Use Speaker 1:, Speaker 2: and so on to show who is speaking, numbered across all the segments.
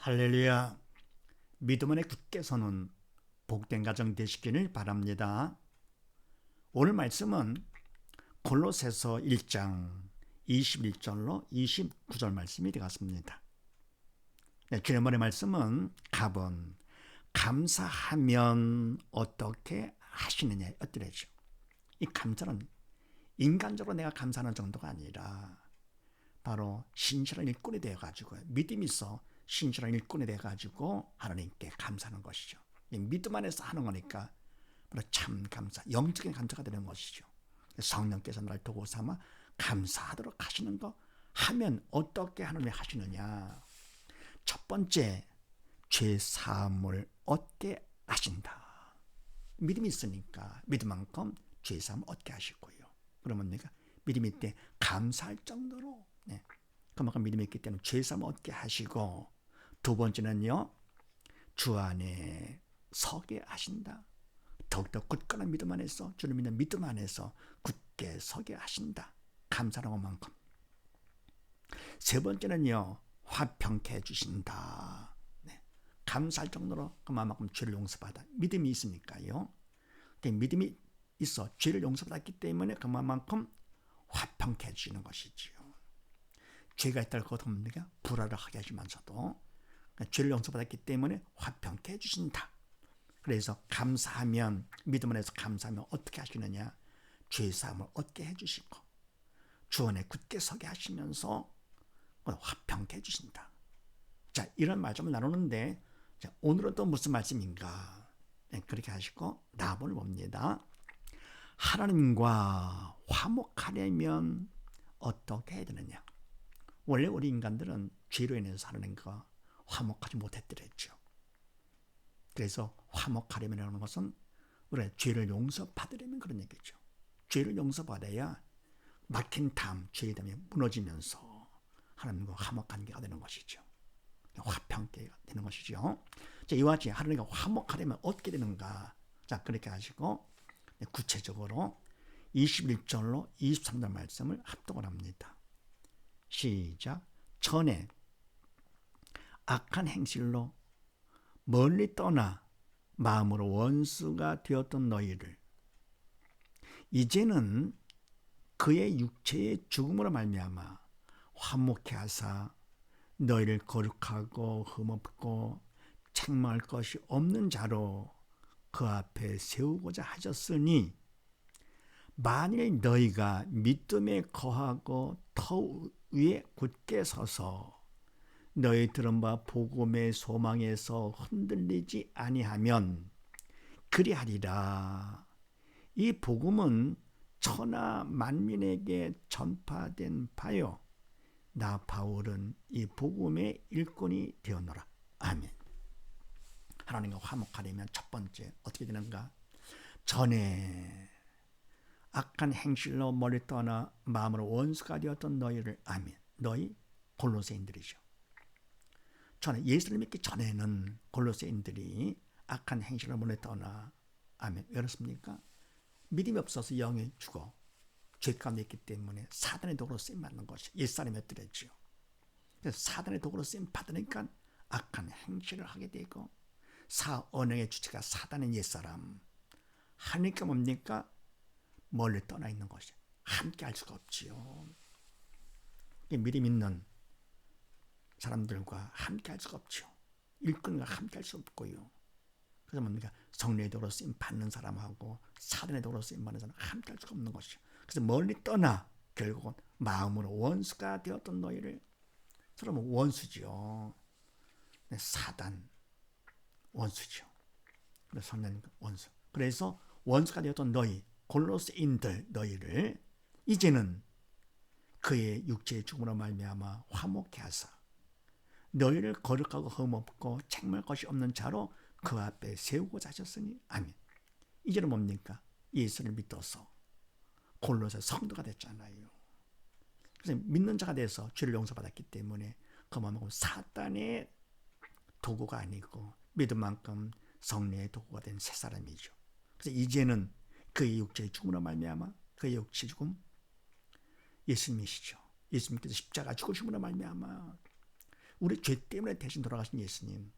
Speaker 1: 할렐루야. 믿음 안에 굳게 서는 복된 가정 되시기를 바랍니다. 오늘 말씀은 골로새서 1장 21절로 29절 말씀이 되겠습니다. 지난번의 말씀은 갑은 감사하면 어떻게 하시느냐에 엇들어죠. 이 감사는 인간적으로 내가 감사하는 정도가 아니라 바로 신실한 일꾼이 되어가지고 믿음이 있어 신실한 일꾼이 되어가지고 하나님께 감사하는 것이죠. 믿음 안에서 하는 거니까 바로 참 감사, 영적인 감사가 되는 것이죠. 성령께서 나를 도구 삼아 감사하도록 하시는 거 하면 어떻게 하나님이 하시느냐. 첫 번째, 죄 사함을 얻게 하신다. 믿음이 있으니까 믿음만큼 죄 사함을 얻게 하시고요. 그러면 내가 믿음이 있대 감사할 정도로 그만큼 믿음이 있기 때문에 죄 사함을 얻게 하시고, 두 번째는요, 주 안에 서게 하신다. 더욱더 굳건한 믿음 안에서, 주를 믿는 믿음 안에서 굳게 서게 하신다. 감사하는 것만큼. 세 번째는요, 화평케 해주신다. 감사할 정도로 그만큼 죄를 용서받아. 믿음이 있으니까요. 믿음이 있어 죄를 용서받았기 때문에 그만큼 화평케 해주시는 것이지요. 죄가 있다고 그것은 불화를 하게 하시면서도 죄를 용서받았기 때문에 화평케 해주신다. 그래서 감사하면, 믿음 안에서 감사하면 어떻게 하시느냐, 죄사함을 얻게 해주시고 주 안에 굳게 서게 하시면서 화평케 해주신다. 자, 이런 말씀을 나누는데, 자, 오늘은 또 무슨 말씀인가. 그렇게 하시고 답을 봅니다. 하나님과 화목하려면 어떻게 해야 되느냐. 원래 우리 인간들은 죄로 인해서 하나님과 화목하지 못했더랬죠. 그래서 화목하려면 하는 것은 우리가 죄를 용서받으려면 그런 얘기죠. 죄를 용서받아야 막힌 담, 죄의 담이 무너지면서 하나님과 화목 관계가 되는 것이죠. 화평케가 되는 것이죠. 자, 이와 같이 하나님과 화목하려면 어떻게 되는가. 자, 그렇게 하시고 구체적으로 21절로 23절 말씀을 합독을 합니다. 시작. 전에 악한 행실로 멀리 떠나 마음으로 원수가 되었던 너희를 이제는 그의 육체의 죽음으로 말미암아 화목케 하사 너희를 거룩하고 흠없고 책망할 것이 없는 자로 그 앞에 세우고자 하셨으니, 만일 너희가 믿음에 거하고 터 위에 굳게 서서 너희 들은 바 복음의 소망에서 흔들리지 아니하면 그리하리라. 이 복음은 천하 만민에게 전파된 바요, 나 바울은 이 복음의 일꾼이 되었노라. 아멘. 하나님과 화목하려면 첫 번째 어떻게 되는가? 전에 악한 행실로 멀리 떠나 마음으로 원수가 되었던 너희를, 아멘. 너희 골로새인들이죠. 전에 예수를 믿기 전에는 골로새인들이 악한 행실로 멀리 떠나, 아멘. 왜 그렇습니까? 믿음이 없어서 영이 죽어 죄 가운데 있기 때문에 사단의 도구로 쓰임 받는 것이 옛사람이었더랬지요. 그래서 사단의 도구로 쓰임 받으니까 악한 행실을 하게 되고, 언행의 주체가 사단의 옛사람 하니까 뭡니까? 멀리 떠나 있는 것이 함께 할 수가 없지요. 믿음 있는 사람들과 함께 할 수가 없죠. 일꾼과 함께 할 수 없고요. 그래서 뭡니까? 성령의 도구로 쓰임 받는 사람하고 사단의 도구로 쓰임 받는 사람 함께 할 수가 없는 것이죠. 그래서 멀리 떠나 결국은 마음으로 원수가 되었던 너희를, 서로 원수죠. 사단 원수죠. 그래서 성령 원수. 그래서 원수가 되었던 너희 골로새인들 너희를 이제는 그의 육체의 죽음으로 말미암아 화목케 하사 너희를 거룩하고 흠없고 책망할 것이 없는 자로 그 앞에 세우고자 하셨으니, 아멘. 이제는 뭡니까? 예수를 믿어서 골로새 성도가 됐잖아요. 그래서 믿는 자가 돼서 죄를 용서받았기 때문에 그만큼 사단의 도구가 아니고 믿음만큼 성령의 도구가 된 새 사람이죠. 그래서 이제는 그의 육체의 죽음으로 말미암아, 그의 육체의 죽음 예수님이시죠. 예수님께서 십자가 죽으심으로 말미암아 우리 죄 때문에 대신 돌아가신 예수님,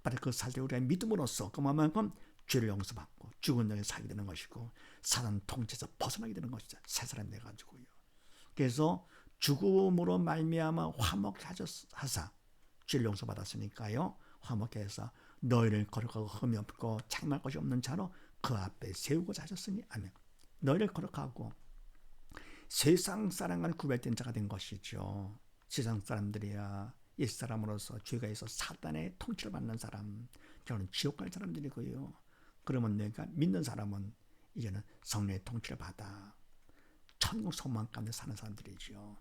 Speaker 1: 바로 그 사실을 우리가 믿음으로써 그만큼 죄를 용서받고 죽은 영에 살게 되는 것이고 사단 통치에서 벗어나게 되는 것이죠. 새 사람이 돼가지고요. 그래서 죽음으로 말미암아 화목케 하사 죄를 용서받았으니까요. 화목케 해서 너희를 거룩하고 흠이 없고 책망할 것이 없는 자로 그 앞에 세우고자 하셨으니 아멘. 너희를 거룩하고 세상 사람과는 구별된 자가 된 것이죠. 세상 사람들이야 옛 사람으로서 죄가 있어 사단의 통치를 받는 사람, 저는 지옥 갈 사람들이고요. 그러면 내가 믿는 사람은 이제는 성령의 통치를 받아 천국 소망 가운데 사는 사람들이죠.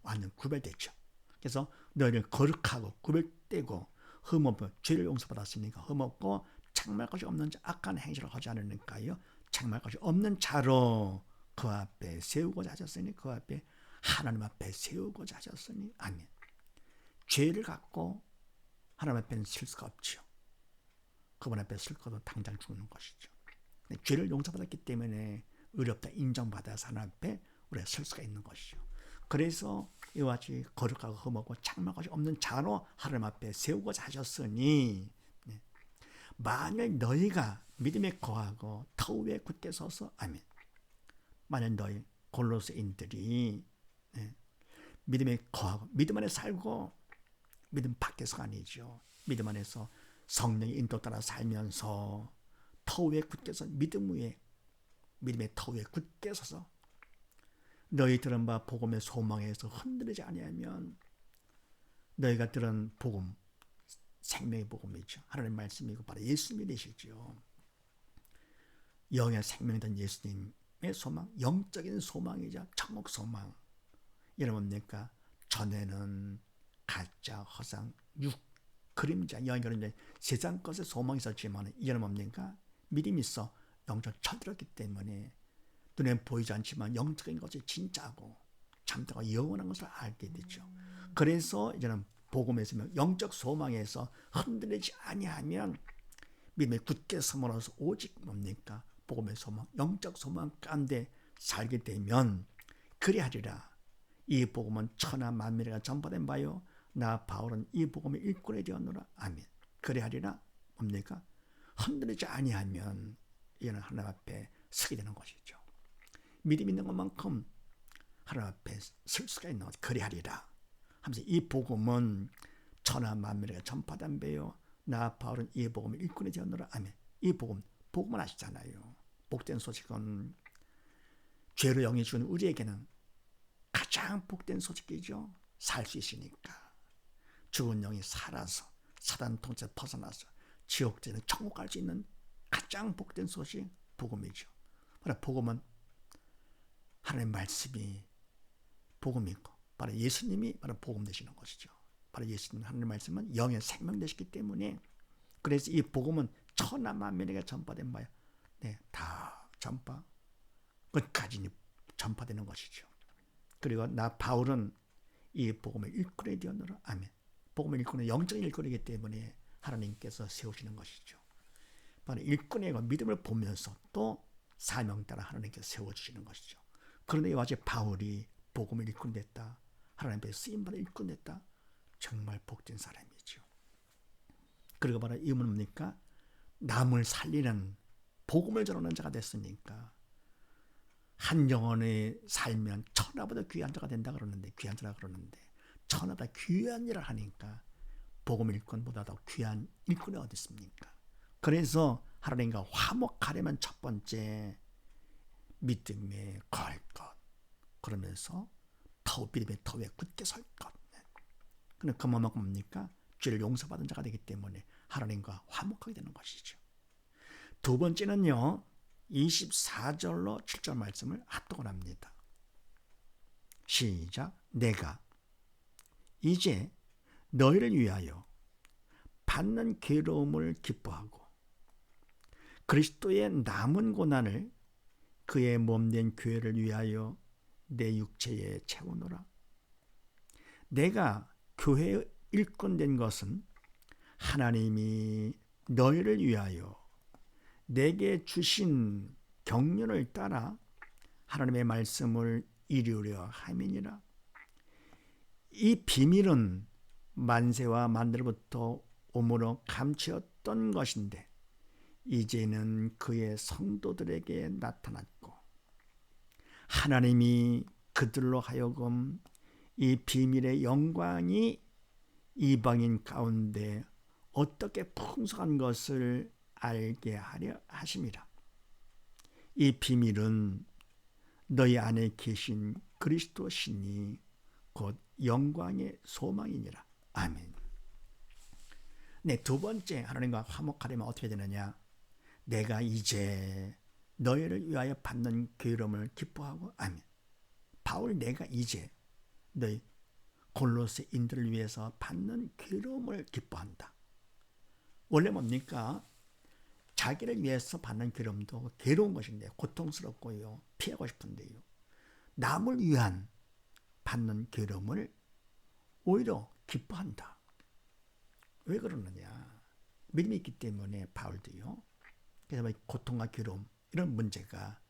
Speaker 1: 완전 구별됐죠. 그래서 너희를 거룩하고 구별되고 흠없고 죄를 용서받았으니까 흠없고 책망할 것이 없는 자, 악한 행실을 하지 않으니까요. 책망할 것이 없는 자로 그 앞에 세우고자 하셨으니 그 앞에 하나님 앞에 세우고자 하셨으니 아멘. 죄를 갖고 하나님 앞에는 설 수가 없죠. 그분 앞에 설거도 당장 죽는 것이죠. 죄를 용서받았기 때문에 의롭다 인정받아서 하나님 앞에 우리가 설 수가 있는 것이죠. 그래서 이와 같이 거룩하고 흠없고 책망할 것이 없는 자로 하나님 앞에 세우고자 하셨으니 만약 너희가 믿음에 거하고 터 위에 굳게 서서 아멘. 만약 너희 골로새인들이 믿음에 거하고 믿음 안에 살고 믿음 밖에서가 아니죠. 믿음 안에서 성령의 인도 따라 살면서 터 위에 굳게 서 믿음 위에 믿음의 터 위에 굳게 서서 너희 들은 바 복음의 소망에서 흔들리지 아니하면 너희가 들은 복음 생명의 복음이죠. 하나님의 말씀이고 바로 예수님이 되시죠. 영의 생명이던 예수님의 소망, 영적인 소망이자 천국 소망. 여러분 뭡니까? 전에는 가짜, 허상, 육, 그림자, 영의 그림자, 세상 것에 소망이 있었지만 이제는 뭡니까? 믿음이 있어 영적 쳐들었기 때문에 눈에 보이지 않지만 영적인 것이 진짜고 참되고 영원한 것을 알게 되죠. 그래서 이제는 복음에서 영적 소망에서 흔들리지 아니하면 믿음에 굳게 서므로서 오직 뭡니까? 복음의 소망, 영적 소망 가운데 살게 되면 그리하리라. 이 복음은 천하 만민에게 전파된 바요. 나 바울은 이 복음의 일꾼이 되었노라. 아멘. 그리하리라. 뭡니까? 흔들리지 아니하면 이는 하나님 앞에 서게 되는 것이죠. 믿음 있는 것만큼 하나님 앞에 설 수가 있는 것이 그리하리라 하면서 이 복음은 천하 만민에게 전파된 배요. 나 바울은 이 복음의 일꾼이 되었노라. 아멘. 이 복음은 아시잖아요. 복된 소식은 죄로 영이 죽은 우리에게는 가장 복된 소식이죠. 살 수 있으니까. 죽은 영이 살아서 사단 통치에서 벗어나서 지옥에는 천국 갈 수 있는 가장 복된 소식 복음이죠. 바로 복음은 하나님의 말씀이 복음이고 바로 예수님이 바로 복음 되시는 것이죠. 바로 예수님 하나님의 말씀은 영의 생명 되시기 때문에 그래서 이 복음은 천하 만민에게 전파된 바야. 다 전파 끝까지 전파되는 것이죠. 그리고 나 바울은 이 복음의 일꾼이 되었노라. 아멘. 복음의 일꾼은 영적인 일꾼이기 때문에 하나님께서 세우시는 것이죠. 바로 일꾼의 믿음을 보면서 또 사명 따라 하나님께서 세워주시는 것이죠. 그런데 이와 같이 바울이 복음의 일꾼 됐다. 하나님 앞에 쓰임받은 일꾼 됐다. 정말 복된 사람이죠. 그리고 바로 이유는 뭡니까? 남을 살리는 복음을 전하는 자가 됐으니까 한 영혼이 살면 천하보다 귀한 자가 된다 그러는데 귀한 자라 그러는데 천하보다 귀한 일을 하니까 복음 일꾼보다 더 귀한 일꾼이 어디 있습니까? 그래서 하나님과 화목하려면 첫 번째 믿음에 거할 것. 그러면서 믿음의 터 위에 굳게 설 것. 그런데 그만큼 뭡니까? 죄를 용서받은 자가 되기 때문에 하나님과 화목하게 되는 것이죠. 두 번째는요. 24절로 7절 말씀을 합독을 합니다. 시작. 내가 이제 너희를 위하여 받는 괴로움을 기뻐하고 그리스도의 남은 고난을 그의 몸된 교회를 위하여 내 육체에 채우노라. 내가 교회의 일꾼된 것은 하나님이 너희를 위하여 내게 주신 경륜을 따라 하나님의 말씀을 이루려 함이니라. 이 비밀은 만세와 만대로부터 오므로 감추었던 것인데 이제는 그의 성도들에게 나타났고 하나님이 그들로 하여금 이 비밀의 영광이 이방인 가운데 어떻게 풍성한 것을 알게 하려 하심이라. 이 비밀은 너희 안에 계신 그리스도 신이 곧 영광의 소망이니라. 아멘. 네, 두 번째 하나님과 화목하려면 어떻게 되느냐? 내가 이제 너희를 위하여 받는 괴로움을 기뻐하고 아멘. 바울 내가 이제 너희 골로새인들을 위해서 받는 괴로움을 기뻐한다. 원래 뭡니까? 자기를 위해서 받는 괴로움도 괴로운 것인데 고통스럽고요. 피하고 싶은데요. 남을 위한 받는 괴로움을 오히려 기뻐한다. 왜 그러느냐? 믿음이 있기 때문에 바울도요. 그래서 고통과 괴로움 이런 문제가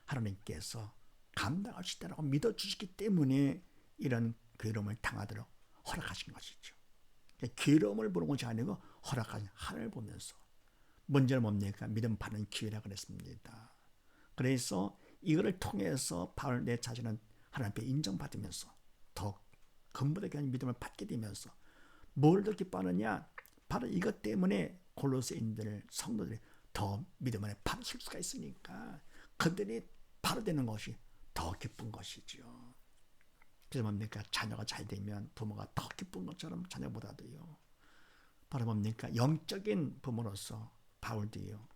Speaker 1: 하나님께서 감당할 수 있다고 믿어주시기 때문에 이런 괴로움을 당하도록 허락하신 것이죠. 괴로움을 보는 것이 아니고 허락하신 하나님을 보면서 문제는 뭡니까? 믿음 받는 기회라 그랬습니다. 그래서 이거를 통해서 바울 내 자신은 하나님 앞에 인정받으면서 더 근본적인 믿음을 받게 되면서 뭘 더 기뻐하느냐? 바로 이것 때문에 골로새인들 성도들이 더 믿음 안에 바로 설 수가 있으니까 그들이 바로 되는 것이 더 기쁜 것이죠. 그래서 뭡니까? 자녀가 잘 되면 부모가 더 기쁜 것처럼 자녀보다도요. 바로 뭡니까? 영적인 부모로서 바울도요.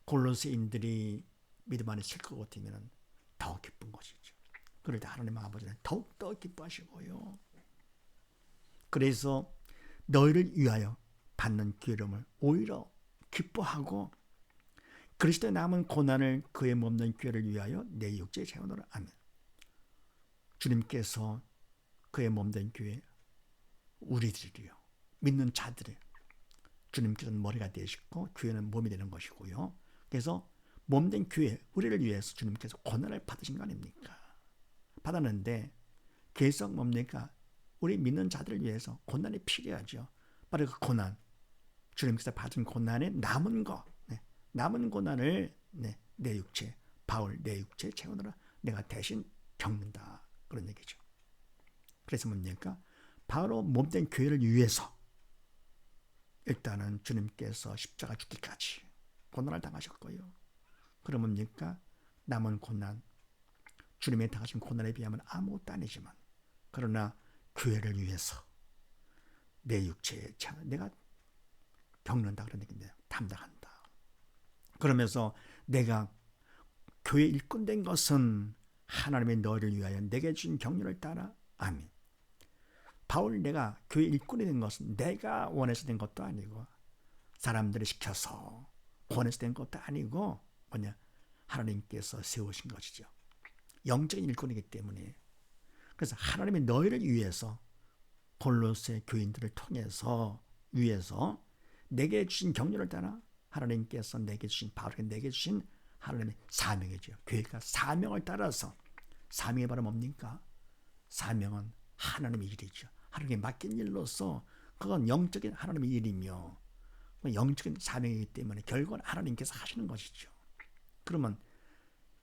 Speaker 1: 골로새인들이 믿음 안에 설 것 같으면 더 기쁜 것이죠. 그럴 때 하나님 아버지는 더욱더 기뻐하시고요. 그래서 너희를 위하여 받는 괴로움을 오히려 기뻐하고 그리스도의 남은 고난을 그의 몸된 교회를 위하여 내 육체의 재원으로 아멘. 주님께서 그의 몸된 교회 우리들이요. 믿는 자들이 주님께서는 머리가 되시고 교회는 몸이 되는 것이고요. 그래서 몸된 교회 우리를 위해서 주님께서 고난을 받으신 거 아닙니까? 받았는데 계속 뭡니까? 우리 믿는 자들을 위해서 고난이 필요하죠. 바로 그 고난, 주님께서 받은 고난에 남은 거, 남은 고난을 내 육체, 바울 내 육체 체온으로 내가 대신 겪는다. 그런 얘기죠. 그래서 뭡니까? 바로 몸된 교회를 위해서 일단은 주님께서 십자가 죽기까지 고난을 당하셨고요. 그럼 뭡니까? 남은 고난, 주님의 당하신 고난에 비하면 아무것도 아니지만 그러나 교회를 위해서 내 육체에 내가 겪는다 그런 얘기인데 담당한다. 그러면서 내가 교회 일꾼 된 것은 하나님의 너희를 위하여 내게 주신 경륜을 따라 아멘. 바울 내가 교회 일꾼이 된 것은 내가 원해서 된 것도 아니고 사람들이 시켜서 권해서 된 것도 아니고 뭐냐? 하나님께서 세우신 것이죠. 영적인 일꾼이기 때문에 그래서 하나님의 너희를 위해서 골로새 교인들을 통해서 위해서 내게 주신 경륜을 따라 하나님께서 내게 주신 바울에게 내게 주신 하나님의 사명이죠. 교회가 사명을 따라서 사명이 바로 뭡니까? 사명은 하나님의 일이죠. 하나님께 맡긴 일로서 그건 영적인 하나님의 일이며 영적인 사명이기 때문에 결국은 하나님께서 하시는 것이죠. 그러면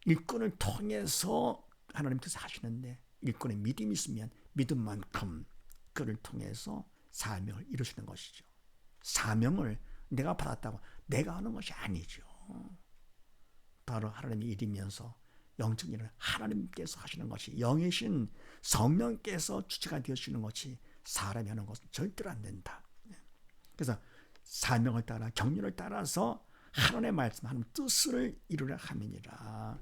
Speaker 1: 일꾼을 통해서 하나님께서 하시는데 일꾼의 믿음이 있으면 믿음만큼 그를 통해서 사명을 이루시는 것이죠. 사명을 내가 받았다고 내가 하는 것이 아니죠. 바로 하나님의 일이면서 영적인 일을 하나님께서 하시는 것이 영이신 성령께서 주체가 되어주시는 것이 사람이 하는 것은 절대로 안 된다. 그래서 사명을 따라 경륜을 따라서 하나님의 말씀, 하나님의 뜻을 이루려 함이니라.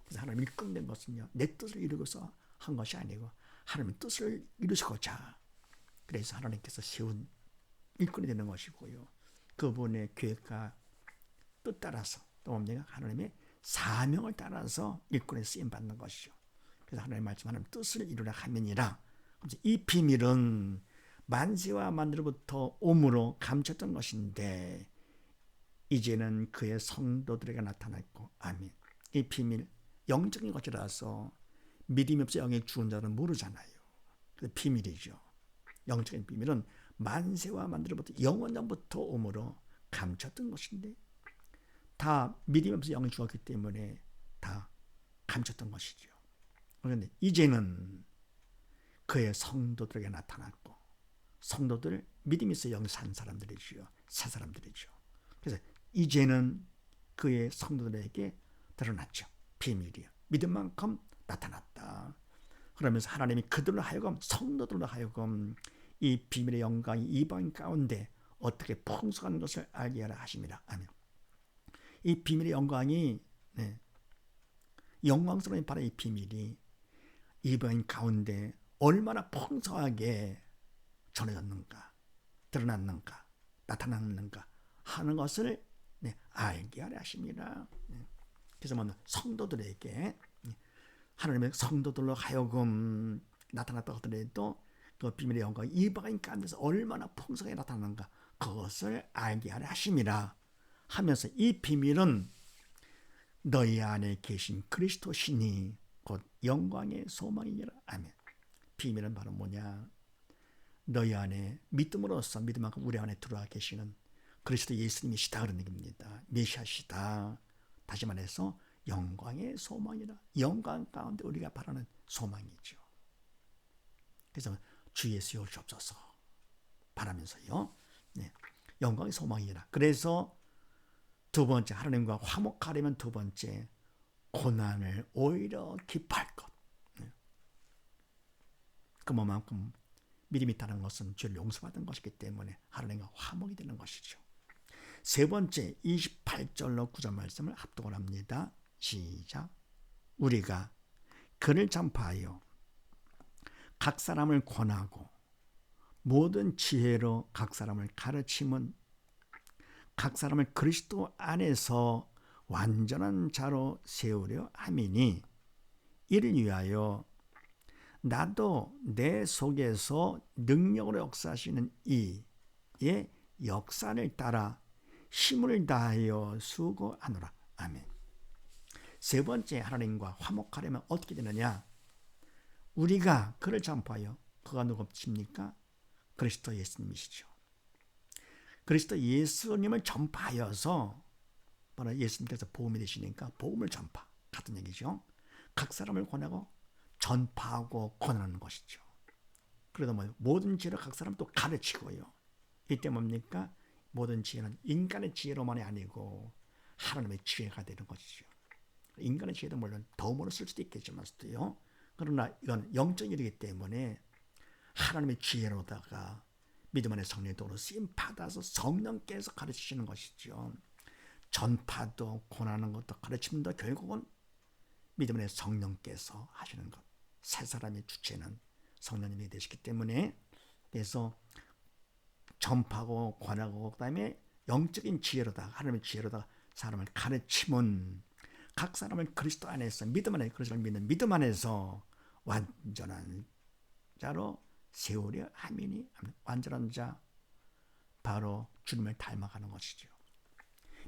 Speaker 1: 그래서 하나님 일꾼된 것은요, 내 뜻을 이루고서 한 것이 아니고 하나님의 뜻을 이루시고자 그래서 하나님께서 세운 일꾼이 되는 것이고요. 그분의 계획과 뜻 따라서 또 뭡니까? 하나님의 사명을 따라서 일꾼에 쓰임 받는 것이죠. 그래서 하나님의 말씀, 하나님의 뜻을 이루려 함이니라. 이 비밀은 만세와 만대로부터 오므로 감췄던 것인데 이제는 그의 성도들에게 나타났고 아멘. 이 비밀 영적인 것이라서 믿음이 없어 영에 죽은 자는 모르잖아요. 그 비밀이죠. 영적인 비밀은 만세와 만대로부터 영원전부터 오므로 감췄던 것인데 다 믿음이 없어 영이 죽었기 때문에 다 감췄던 것이죠. 그런데 이제는 그의 성도들에게 나타났고 성도들 믿음이 있어 영이 산 사람들이지요. 새 사람들이죠. 그래서 이제는 그의 성도들에게 드러났죠. 비밀이요. 믿음 만큼 나타났다. 그러면서 하나님이 그들로 하여금 성도들로 하여금 이 비밀의 영광이 이방 가운데 어떻게 풍성한 것을 알게 하라 하십니다. 아멘. 이 비밀의 영광이 영광스러운 바로 이 비밀이 이방 가운데 얼마나 풍성하게 전해졌는가, 드러났는가, 나타났는가 하는 것을 알게 하려 하십니다. 그래서 성도들에게 하나님의 성도들로 하여금 나타났다고 하더라도 그 비밀의 영광이 이방 가운데서 얼마나 풍성하게 나타나는가 그것을 알게 하려 하심이라 하면서 이 비밀은 너희 안에 계신 그리스도 신이 곧 영광의 소망이니라. 아멘. 비밀은 바로 뭐냐? 너희 안에 믿음으로써 믿음만큼 우리 안에 들어와 계시는 그리스도 예수님이시다 그런 얘기입니다. 메시아시다. 다시 말해서 영광의 소망이라. 영광 가운데 우리가 바라는 소망이죠. 그래서 주 예수 오시옵소서 바라면서요. 영광의 소망이라. 그래서 두 번째 하나님과 화목하려면 두 번째 고난을 오히려 기뻐할 것. 그만큼 믿음이 있다는 것은 죄를 용서받은 것이기 때문에 하나님과 화목이 되는 것이죠. 세 번째 28절로 9절 말씀을 합독을 합니다. 시작. 우리가 그를 전파하여 각 사람을 권하고 모든 지혜로 각 사람을 가르침은 각 사람을 그리스도 안에서 완전한 자로 세우려 함이니 이를 위하여 나도 내 속에서 능력으로 역사하시는 이의 역사를 따라 힘을 다하여 수고하노라. 아멘. 세 번째 하나님과 화목하려면 어떻게 되느냐? 우리가 그를 전파하여 그가 누구십니까? 그리스도 예수님이시죠. 그리스도 예수님을 전파하여서 바로 예수님께서 복음이 되시니까 복음을 전파 같은 얘기죠. 각 사람을 권하고 전파하고 권하는 것이죠. 그래도 모든 지혜로 각 사람 또 가르치고요. 이때 뭡니까? 모든 지혜는 인간의 지혜로만이 아니고 하나님의 지혜가 되는 것이죠. 인간의 지혜도 물론 도움으로 쓸 수도 있겠지만요. 그러나 이건 영적 일이기 때문에 하나님의 지혜로다가 믿음 안에 성령의 도로 쓰임 받아서 성령께서 가르치시는 것이죠. 전파도 권하는 것도 가르침도 결국은 믿음 안에 성령께서 하시는 것. 세 사람의 주체는 성령님이 되시기 때문에 그래서 전파하고 권하고 그다음에 영적인 지혜로다가 하나님의 지혜로다가 사람을 가르치면 각 사람을 그리스도 안에서 믿음 안에 그리스도를 믿는 믿음 안에서 완전한 자로 세우려 함이니 완전한 자 바로 주님을 닮아가는 것이죠.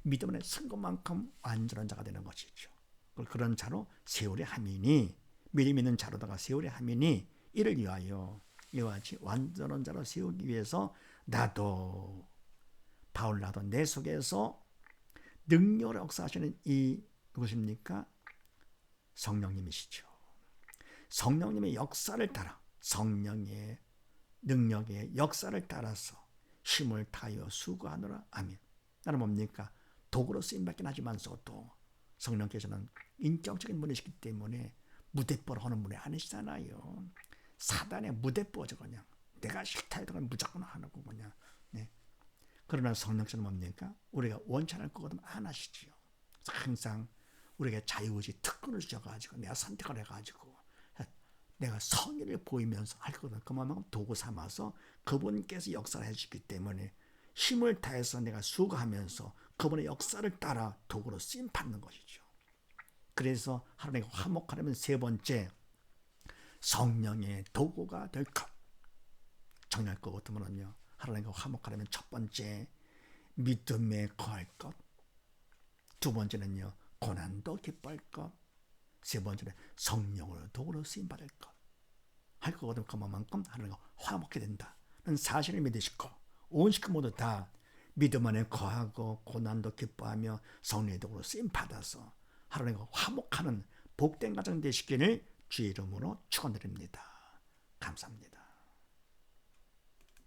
Speaker 1: 믿음 안에 쓴 것만큼 완전한 자가 되는 것이죠. 그런 자로 세우려 함이니 믿음 있는 자로다가 세우려 함이니 이를 위하여 이와 같이 완전한 자로 세우기 위해서 나도 바울 나도 내 속에서 능력으로 역사하시는 이 누구십니까? 성령님이시죠. 성령님의 역사를 따라 성령의 능력의 역사를 따라서 힘을 다하여 수고하노라. 아멘. 나는 뭡니까? 도구로 쓰임받긴 하지만서도 성령께서는 인격적인 분이시기 때문에 무대뽀를 하는 분이 아니시잖아요. 사단의 무대뽀죠. 그냥 내가 싫다 해도 무조건 하는 거 그냥. 그러나 성령께서는 뭡니까? 우리가 원치 않을 거거든 안 하시지요. 항상 우리에게 자유의지 특권을 주셔가지고 내가 선택을 해가지고 내가 성의를 보이면서 할 거거든. 그만큼 도구 삼아서 그분께서 역사를 해주기 때문에 힘을 다해서 내가 수고하면서 그분의 역사를 따라 도구로 쓰임 받는 것이죠. 그래서 하나님과 화목하려면 세 번째 성령의 도구가 될 것. 정리할 것 같으면요. 하나님과 화목하려면 첫 번째 믿음에 거할 것. 두 번째는요. 고난도 기뻐할 것. 세 번째는 성령으로 도구로 쓰임 받을 것. 할 것 같으면 그만큼 하나님과 화목해야 된다. 사실을 믿으시고 온 식구 모두 다 믿음 안에 거하고 고난도 기뻐하며 성령의 도구로 쓰임 받아서 하나님과 화목하는 복된 가정 되시기를 주의 이름으로 축원드립니다. 감사합니다.